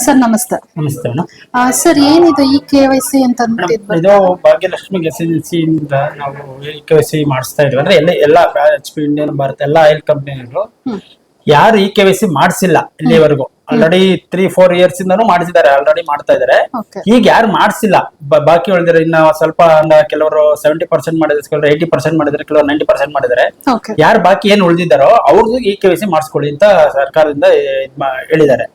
Sir ನಮಸ್ತೆ. ನಮಸ್ತೆ madam. Sir ಏನಿದು ಈ KYC ಅಂತ ಅಂದ್ಬಿಟ್ಟಿದ್ವಿ? ಇದು ಭಾಗ್ಯಲಕ್ಷ್ಮಿ ಗೆಸಿನ್ಸಿ ಇಂದ ನಾವು KYC ಮಾಡಿಸ್ತಾ ಇದೀವಿ. ಅಂದ್ರೆ ಎಲ್ಲ HP, ಇಂಡಿಯನ್ ಭಾರತ್ ಎಲ್ಲ ಆಯಿಲ್ ಕಂಪನಿಗಳು ಯಾರು KYC ಮಾಡಿಸಿಲ್ಲ ಇಲ್ಲಿವರೆಗೂ, ಆಲ್ರೆಡಿ 3-4 ಇಯರ್ಸ್ ಇಂದಾನು ಮಾಡಿಸಿದ್ದಾರೆ, ಆಲ್ರೆಡಿ ಮಾಡ್ತಾ ಇದಾರೆ. ಈಗ ಯಾರು ಮಾಡಿಸಿಲ್ಲ ಬಾಕಿ ಉಳಿದ್ರೆ ಇನ್ನ ಸ್ವಲ್ಪ ಕೆಲವರು 70% ಮಾಡಿದ್ರೆ, ಕೆಲವರು 80% ಮಾಡಿದ್ರೆ, ಕೆಲವರು 90% ಮಾಡಿದ್ದಾರೆ. ಯಾರು ಬಾಕಿ ಏನ್ ಉಳಿದಿದ್ದಾರೋ ಅವ್ರದ್ದು KYC ಮಾಡಿಸ್ಕೊಳ್ಳಿ ಅಂತ ಸರ್ಕಾರದಿಂದ ಹೇಳಿದ್ದಾರೆ.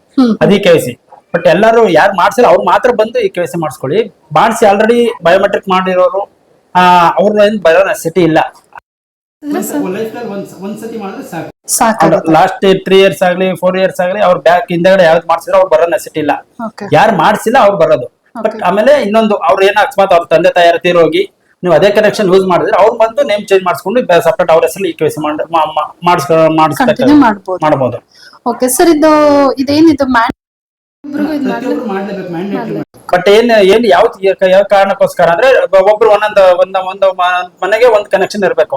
ಅದೇ KYC. ಬಟ್ ಎಲ್ಲರೂ ಯಾರು ಮಾಡ್ಸಿಲ್ಲ ಅವ್ರು ಮಾತ್ರ ಬಂದು KYC ಮಾಡಿಸ್ಕೊಳ್ಳಿ. ಮಾಡಿಸಿ ಆಲ್ರೆಡಿ ಬಯೋಮೆಟ್ರಿಕ್ ಮಾಡಿರೋರು ಅವ್ರ ಏನ್ ಬರೋ ನೆಸೆಸಿಟಿ ಇಲ್ಲ. ಒಂದ್ಸತಿ ಮಾಡಿದ್ರೆ ಸಾಕು. ಲಾಸ್ಟ್ 3 ಇಯರ್ಸ್ ಆಗ್ಲಿ 4 ಇಯರ್ಸ್ ಆಗ್ಲಿ ಅವ್ರ ಬ್ಯಾಕ್ ಹಿಂದಗಡೆ ಯಾವ್ದು ಮಾಡ್ಸಿದ್ರೆ ಅವ್ರು ಬರೋ ನೆಸೆಸಿಟಿ ಇಲ್ಲ. ಯಾರು ಮಾಡ್ಸಿಲ್ಲ ಅವ್ರು ಬರೋದು. ಬಟ್ ಆಮೇಲೆ ಇನ್ನೊಂದು ಅವ್ರು ಏನ ಅಕಸ್ಮಾತ್ ಅವ್ರ ತಂದೆ ತಾಯಿ ತೀರೋಗಿ ನೀವು ಅದೇ ಕನೆಕ್ಷನ್ ಯೂಸ್ ಮಾಡಿದ್ರೆ ಅವ್ರು ಬಂದು ನೇಮ್ ಚೇಂಜ್ ಮಾಡಿಸ್ಕೊಂಡು ಸಪರೇಟ್ ಅವ್ರ ಹೆಸರು KYC ಮಾಡಬಹುದು. ಓಕೆ ಸರ್, ಇದೇನಿದು ಬಟ್ ಏನ್ ಯಾವ ಕಾರಣಕ್ಕೋಸ್ಕರ ಅಂದ್ರೆ ಒಬ್ರು ಒಂದೊಂದು ಮನೆಗೆ ಒಂದ್ ಕನೆಕ್ಷನ್ ಇರಬೇಕು.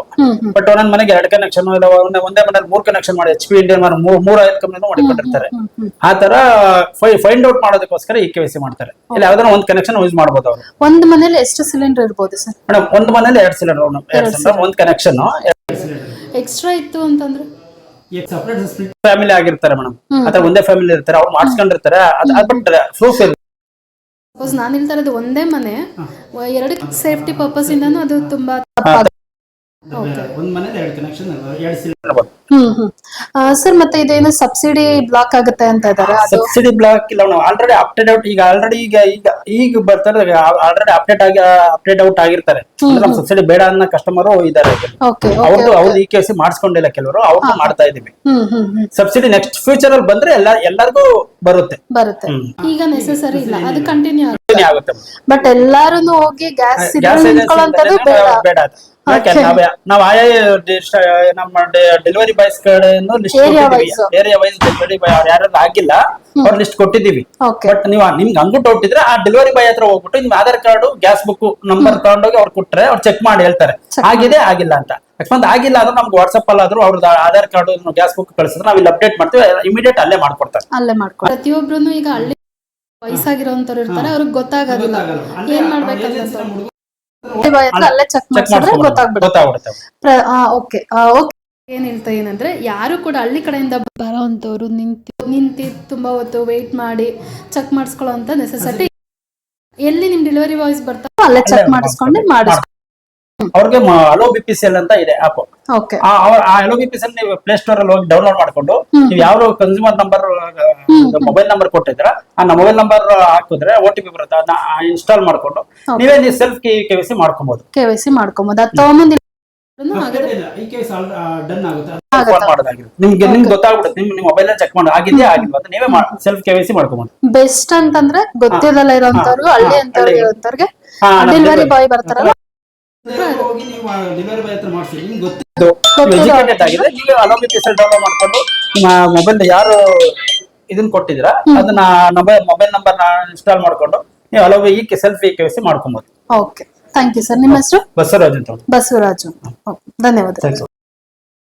ಬಟ್ ಒಂದೊಂದ್ ಮನೆಗೆ 2 ಕನೆಕ್ಷನ್, ಒಂದೇ ಮನೇಲಿ 3 ಕನೆಕ್ಷನ್ ಮಾಡಿ HP, ಇಂಡಿಯನ್ 3 ಆಯಿಲ್ ಕಂಪನಿ ಮಾಡಿಕೊಂಡಿರ್ತಾರೆ. ಆ ತರ ಫೈಂಡ್ ಔಟ್ ಮಾಡೋದಕ್ಕೋಸ್ಕರ KYC ಮಾಡ್ತಾರೆ. ಇಲ್ಲ ಯಾವ್ದಾರ ಒಂದ್ ಕನೆಕ್ಷನ್ ಯೂಸ್ ಮಾಡಬಹುದು. ಅವ್ರು ಒಂದ್ ಮನೇಲಿ ಎಷ್ಟು ಸಿಲಿಂಡರ್ ಇರ್ಬೋದು ಸರ್? ಮೇಡಮ್ ಒಂದ್ ಮನೇಲಿ 2 ಸಿಲಿಂಡರ್, ಒಂದ್ ಕನೆಕ್ಷನ್ ಎಕ್ಸ್ಟ್ರಾ ಇತ್ತು ಅಂತಂದ್ರೆ ಸಪರೇಟ್ ಸ್ಪ್ಲಿಟ್ ಫ್ಯಾಮಿಲಿ ಆಗಿರ್ತಾರೆ ಮೇಡಮ್. ಅದ್ರ ಒಂದೇ ಫ್ಯಾಮಿಲಿ ಇರ್ತಾರೆ, ಅವ್ರು ಮಾಡಿಸ್ಕೊಂಡಿರ್ತಾರೆ. ಪ್ರೂಫ್ ಇಲ್ಲ. ಸಪೋಸ್ ನಾನು ಹೇಳ್ತಾ ಇರೋದು ಒಂದೇ ಮನೆ, 2 ಸೇಫ್ಟಿ ಪರ್ಪಸ್ ಇಂದಾನು ಅದು ತುಂಬಾ ತಪ್ಪಾಗುತ್ತೆ. ಒಂದ್ ಮನೇಲಿ 2 ಕನೆಕ್ಷನ್, 2 ಸಿಲಿಂಡರ್. ಸರ್ ಮತ್ತೆ ಇದೇನು ಸಬ್ಸಿಡಿ ಬ್ಲಾಕ್ ಆಗುತ್ತೆ ಅಂತ ಇದಾರೆ? ಸಬ್ಸಿಡಿ ಬ್ಲಾಕ್ ಇಲ್ಲ, ನಾವು ಆಲ್ರೆಡಿ ಅಪ್ಡೇಟ್ ಔಟ್ ಈಗ ಬರ್ತಾರೆ. ಆಲ್ರೆಡಿ ಅಪ್ಡೇಟ್ ಔಟ್ ಆಗಿರ್ತಾರೆ. ನಮ್ ಸಬ್ಸಿಡಿ ಬೇಡ ಅನ್ನೋ ಕಸ್ಟಮರ್ ಇದಾರೆ. ಅವ್ರದ್ದು KYC ಮಾಡಿಸ್ಕೊಂಡಿಲ್ಲ ಕೆಲವರು, ಅವ್ರದ್ದು ಮಾಡ್ತಾ ಇದೀವಿ. ಸಬ್ಸಿಡಿ ನೆಕ್ಸ್ಟ್ ಫ್ಯೂಚರ್ ಅಲ್ಲಿ ಬಂದ್ರೆ ಎಲ್ಲರಿಗೂ ಬರುತ್ತೆ. ಈಗ ನೆಸೆಸರಿ ಇಲ್ಲ, ಅದು ಕಂಟಿನ್ಯೂ ಆಗುತ್ತೆ. ಬಟ್ ಎಲ್ಲಾರು ಹೋಗಿ ಗ್ಯಾಸ್ ಬೇಡ. ನಾವು ನಮ್ಮ ಡೆಲಿವರಿ ಬಾಯ್ಸ್ ಕಡೆಯಿಂದ list area wise delivery boy ಯಾರು ಆಗಿಲ್ಲ ಅವ್ರ ಲಿಸ್ಟ್ ಕೊಟ್ಟಿದ್ದೀವಿ. ಬಟ್ ನೀವು ನಿಮ್ಗೆ ಹಂಗೂ ಡೌಟ್ ಇದ್ರೆ ಆ ಡೆಲಿವರಿ ಬಾಯ್ ಹತ್ರ ಹೋಗ್ಬಿಟ್ಟು ನಿಮ್ Aadhaar card, gas book number ತಗೊಂಡೋಗಿ ಅವ್ರು ಕೊಟ್ರೆ ಅವ್ರು ಚೆಕ್ ಮಾಡಿ ಹೇಳ್ತಾರೆ ಆಗಿದೆ ಆಗಿಲ್ಲ ಅಂತ. ಅಕಸ್ಮಾತ್ ಆಗಿಲ್ಲ ಅಂದ್ರೆ ನಮ್ಗೆ ವಾಟ್ಸ್ಆಪ್ ಅಲ್ಲಾದ್ರೂ ಅವ್ರದ್ದು ಆಧಾರ್ ಕಾರ್ಡ್, ಗ್ಯಾಸ್ ಬುಕ್ ಕಳಿಸಿದ್ರೆ ನಾವು ಇಲ್ಲಿ ಅಪ್ಡೇಟ್ ಮಾಡ್ತೀವಿ, ಇಮಿಡಿಯೇಟ್ ಅಲ್ಲೇ ಮಾಡ್ಕೊಡ್ತಾರೆ. ಪ್ರತಿಯೊಬ್ರು ಈಗ ಹಳ್ಳಿ ವಯಸ್ಸಾಗಿರೋಂಥವ್ರು ಇರ್ತಾರೆ, ಅವ್ರಿಗೆ ಗೊತ್ತಾಗೋದಿಲ್ಲ ಏನ್ ಮಾಡ್ಬೇಕಂತ. ಅಲ್ಲೇ ಚೆಕ್ ಮಾಡಿಸಿದ್ರೆ ಗೊತ್ತಾಗ್ಬಿಡುತ್ತೆ. ಏನ್ ಹೇಳ್ತಾ ಏನಂದ್ರೆ ಯಾರು ಕೂಡ ಹಳ್ಳಿ ಕಡೆಯಿಂದ ಬರೋಂಥವ್ರು ನಿಂತಿ ತುಂಬಾ ಹೊತ್ತು ವೇಟ್ ಮಾಡಿ ಚೆಕ್ ಮಾಡಿಸ್ಕೊಳ್ಳೋ ಅಂತ ನೆಸೆಸಿಟಿ. ಎಲ್ಲಿ ನಿಮ್ ಡೆಲಿವರಿ ಬಾಯ್ಸ್ ಬರ್ತಾರೋ ಅಲ್ಲೇ ಚೆಕ್ ಮಾಡಿಸ್ಕೊಂಡು ಅವ್ರಿಗೆ ಅಲೋ BPCL ಅಂತ ಇದೆ ಆಪ್. ಆ ಅಲೋ BPCL ನೀವು ಪ್ಲೇ ಸ್ಟೋರ್ ಅಲ್ಲಿ ಹೋಗಿ ಡೌನ್ಲೋಡ್ ಮಾಡ್ಕೊಂಡು ನೀವು ಯಾವ ಕನ್ಸ್ಯೂಮರ್ ನಂಬರ್, ಮೊಬೈಲ್ ನಂಬರ್ ಕೊಟ್ಟಿದ್ರ ಆ ಮೊಬೈಲ್ ನಂಬರ್ ಹಾಕಿದ್ರೆ OTP ಬರುತ್ತೆ. ಅದನ್ನ ಇನ್ಸ್ಟಾಲ್ ಮಾಡ್ಕೊಂಡು ನೀವೇ ಸೆಲ್ಫ್ KYC ಮಾಡ್ಕೊಬಹುದು. ನಿಮ್ಗೆ ಗೊತ್ತಾಗ್ಬಿಡುತ್ತೆ. ನಿಮ್ ಮೊಬೈಲ್ ಚೆಕ್ ಮಾಡಿ ಆಗಿದೆಯಾ ಆಗಿಲ್ವಾ ಅಂತ ನೀವೇ ಸೆಲ್ಫ್ KYC ಮಾಡ್ಕೊಬಹುದು. ಬೆಸ್ಟ್ ಅಂತಂದ್ರೆ ಗೊತ್ತಿರಲ್ಲ ಇರೋಂಥವ್ರು, ಹಳ್ಳಿ ಅಂತವ್ರಿಗೆ ಡೆಲಿವರಿ ಬಾಯ್ ಬರ್ತಾರಲ್ಲ, ಡೆಲಿವರಿ ಬಾಯ್ ಹತ್ರ ಮಾಡಿಸಿ. ನಿಮ್ಗೆ ಗೊತ್ತಿದ್ದು ಎಜುಕೇಟೆಡ್ ಆಗಿದೆ, ನೀವು ಅಲೋ BPCL ಡೌನ್ಲೋಡ್ ಮಾಡ್ಕೊಂಡು ಮೊಬೈಲ್ ಯಾರು ಇದನ್ನ ಕೊಟ್ಟಿದ್ರ ಅದನ್ನ ಮೊಬೈಲ್ ನಂಬರ್ ಇನ್ಸ್ಟಾಲ್ ಮಾಡ್ಕೊಂಡು ನೀವು ಅಲೋ ಸೆಲ್ಫ್ KYC ಮಾಡ್ಕೊಬಹುದು. Okay, thank you sir. ನಿಮ್ಮ ಹೆಸರು? ಬಸವರಾಜ್ ಅಂತ. ಬಸವರಾಜು. ಧನ್ಯವಾದ.